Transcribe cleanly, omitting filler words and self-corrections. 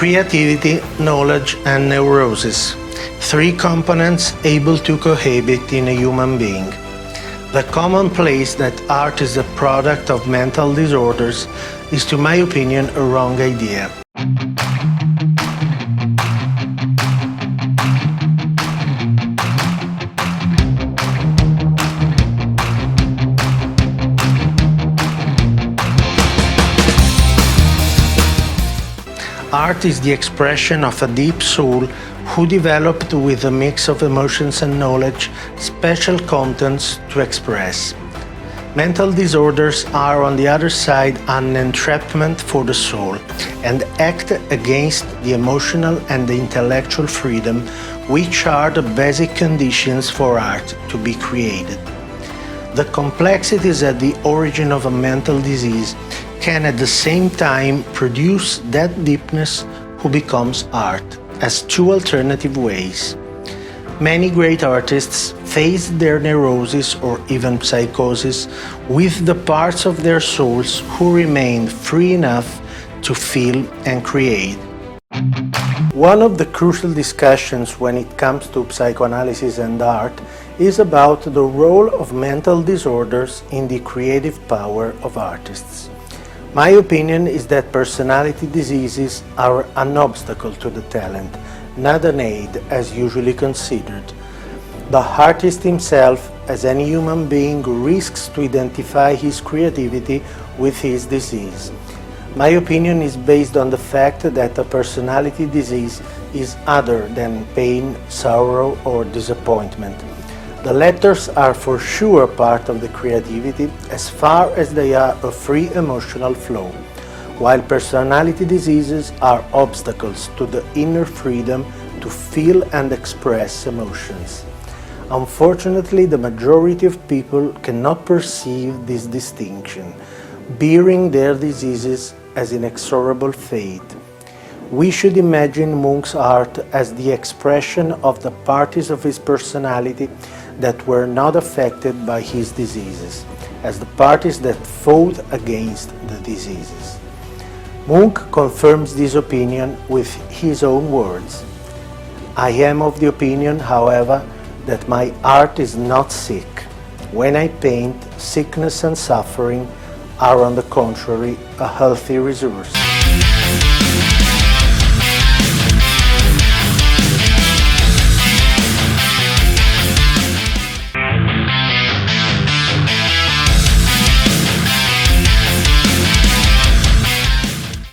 Creativity, knowledge, and neurosis. Three components able to cohabit in a human being. The common place that art is a product of mental disorders is, to my opinion, a wrong idea. Art is the expression of a deep soul who developed with a mix of emotions and knowledge special contents to express. Mental disorders are, on the other side, an entrapment for the soul and act against the emotional and the intellectual freedom, which are the basic conditions for art to be created. The complexities at the origin of a mental disease can at the same time produce that deepness who becomes art, as two alternative ways. Many great artists face their neurosis or even psychosis with the parts of their souls who remain free enough to feel and create. One of the crucial discussions when it comes to psychoanalysis and art is about the role of mental disorders in the creative power of artists. My opinion is that personality diseases are an obstacle to the talent, not an aid as usually considered. The artist himself, as any human being, risks to identify his creativity with his disease. My opinion is based on the fact that a personality disease is other than pain, sorrow, or disappointment. The letters are for sure part of the creativity as far as they are a free emotional flow, while personality diseases are obstacles to the inner freedom to feel and express emotions. Unfortunately, the majority of people cannot perceive this distinction, bearing their diseases as inexorable fate. We should imagine Munch's art as the expression of the parts of his personality that were not affected by his diseases, as the parties that fought against the diseases. Munch confirms this opinion with his own words. I am of the opinion, however, that my art is not sick. When I paint, sickness and suffering are, on the contrary, a healthy resource.